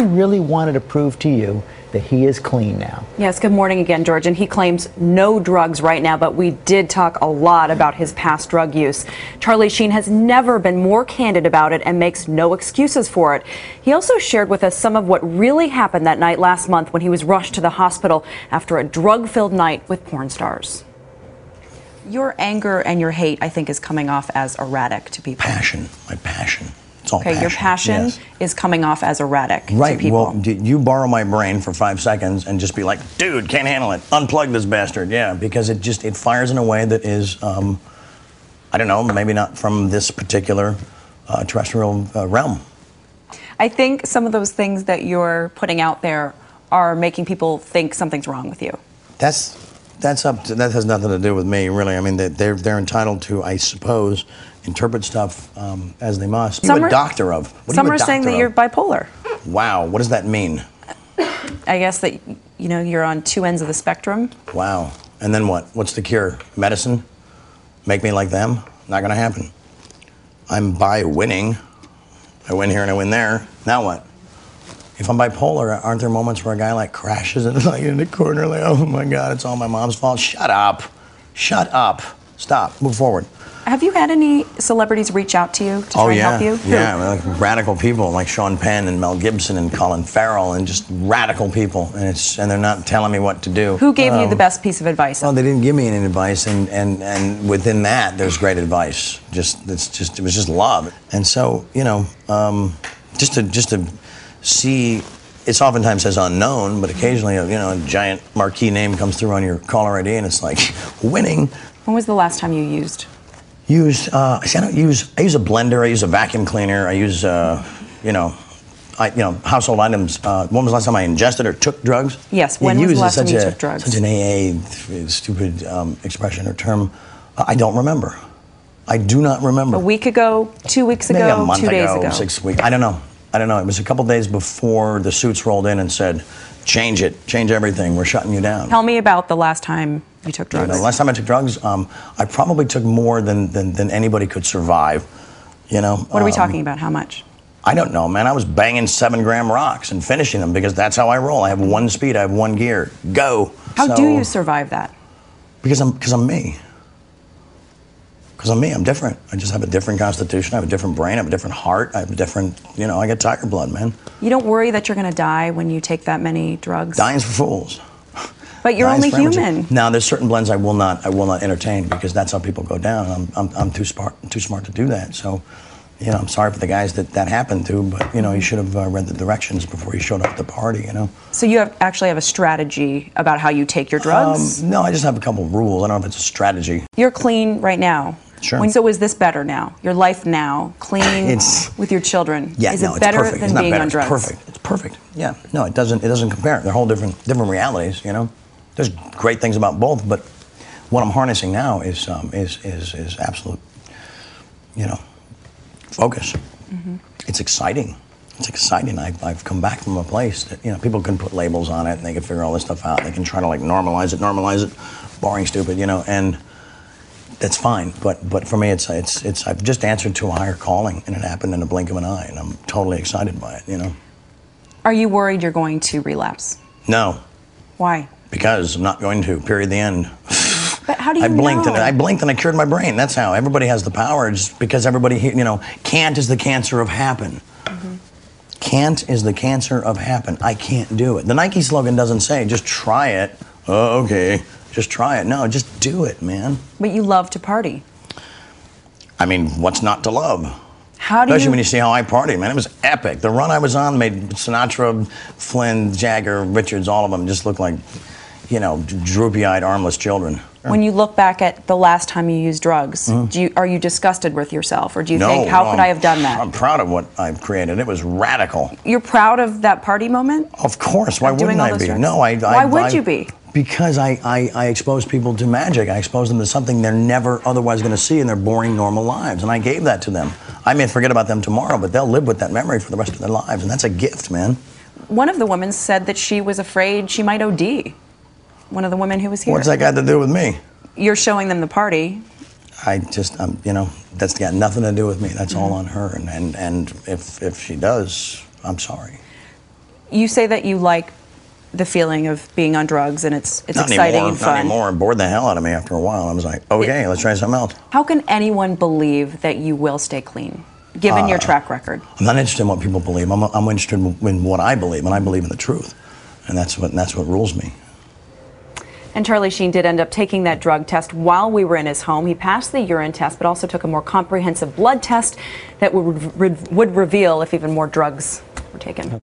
he really wanted to prove to you that he is clean now. Yes, good morning again, George. And he claims no drugs right now, but we did talk a lot about his past drug use. Charlie Sheen has never been more candid about it and makes no excuses for it. He also shared with us some of what really happened that night last month when he was rushed to the hospital after a drug-filled night with porn stars. Your anger and your hate, I think, is coming off as erratic to people. Passion, my passion. It's all okay, passion. Your passion yes. is coming off as erratic right. to people. Well, you borrow my brain for 5 seconds and just be like, dude, can't handle it. Unplug this bastard. Yeah, because it fires in a way that is, I don't know, maybe not from this particular terrestrial realm. I think some of those things that you're putting out there are making people think something's wrong with you. That has nothing to do with me, really. I mean, they're entitled to, I suppose, interpret stuff as they must. What are you a doctor of? Some are saying that you're bipolar. Wow, what does that mean? I guess that, you know, you're on two ends of the spectrum. Wow. And then what? What's the cure? Medicine? Make me like them? Not gonna happen. I'm winning. I win here and I win there. Now what? If I'm bipolar, aren't there moments where a guy like crashes in the corner like, oh my God, it's all my mom's fault? Shut up. Shut up. Stop. Move forward. Have you had any celebrities reach out to you to try and help you? Yeah, like radical people like Sean Penn and Mel Gibson and Colin Farrell and just radical people, and they're not telling me what to do. Who gave you the best piece of advice? Well, they didn't give me any advice, and within that, there's great advice. It was just love, and so you know, just to see. It's oftentimes says unknown, but occasionally, you know, a giant marquee name comes through on your caller ID, and it's like winning. When was the last time you used? I use a blender, I use a vacuum cleaner, I use household items. When was the last time I ingested or took drugs? Yes, when was the last time you took drugs? Such an AA stupid expression or term. I don't remember. I do not remember. A week ago, 2 weeks ago, maybe a month 2 days ago, 6 weeks. I don't know. It was a couple days before the suits rolled in and said, change it, change everything, we're shutting you down. Tell me about the last time you took drugs. The last time I took drugs, I probably took more than anybody could survive. You know. What are we talking about? How much? I don't know, man. I was banging 7-gram rocks and finishing them because that's how I roll. I have one speed, I have one gear. Go. How do you survive that? Because I'm me. Because I'm me, I'm different. I just have a different constitution, I have a different brain, I have a different heart, I have a different, you know, I get tiger blood, man. You don't worry that you're going to die when you take that many drugs? Dying's for fools. But you're only human. Now, there's certain blends I will not entertain because that's how people go down. I'm too smart to do that. So, you know, I'm sorry for the guys that happened to, but you know, you should have read the directions before you showed up at the party. You know. So you actually have a strategy about how you take your drugs? No, I just have a couple of rules. I don't know if it's a strategy. You're clean right now. Sure. So is this better now? Your life now, clean with your children? Yeah, is no, it better it's perfect. than It's not being better. on drugs? It's perfect. It's perfect. Yeah. No, it doesn't compare. They're whole different realities. You know. There's great things about both, but what I'm harnessing now is absolute, you know, focus. Mm-hmm. It's exciting. It's exciting. I've come back from a place that, you know, people can put labels on it and they can figure all this stuff out. They can try to like normalize it, boring, stupid, you know, and that's fine. But for me, it's I've just answered to a higher calling, and it happened in a blink of an eye, and I'm totally excited by it. You know. Are you worried you're going to relapse? No. Why? Because I'm not going to. Period. The end. But how do you I blinked know? And I blinked and I cured my brain. That's how. Everybody has the power. Just because everybody, you know, can't is the cancer of happen. Mm-hmm. Can't is the cancer of happen. I can't do it. The Nike slogan doesn't say just try it. Oh, okay. Just try it. No, just do it, man. But you love to party. I mean, what's not to love? How do Especially when you see how I party, man. It was epic. The run I was on made Sinatra, Flynn, Jagger, Richards, all of them just look like, you know, droopy-eyed, armless children. When you look back at the last time you used drugs, are you disgusted with yourself, or do you think, how could I have done that? I'm proud of what I've created. It was radical. You're proud of that party moment? Of course. Why wouldn't I be? Drugs? No, Why would you be? Because I expose people to magic. I expose them to something they're never otherwise going to see in their boring, normal lives. And I gave that to them. I may forget about them tomorrow, but they'll live with that memory for the rest of their lives. And that's a gift, man. One of the women said that she was afraid she might OD. One of the women who was here. What's that got to do with me? You're showing them the party. You know, that's got nothing to do with me. That's all on her. And if she does, I'm sorry. You say that you like the feeling of being on drugs, and it's Not exciting anymore, and fun. Not anymore. It bored the hell out of me after a while. I was like, okay, let's try something else. How can anyone believe that you will stay clean, given your track record? I'm not interested in what people believe. I'm interested in what I believe, and I believe in the truth, and that's what rules me. And Charlie Sheen did end up taking that drug test while we were in his home. He passed the urine test, but also took a more comprehensive blood test that would reveal if even more drugs were taken.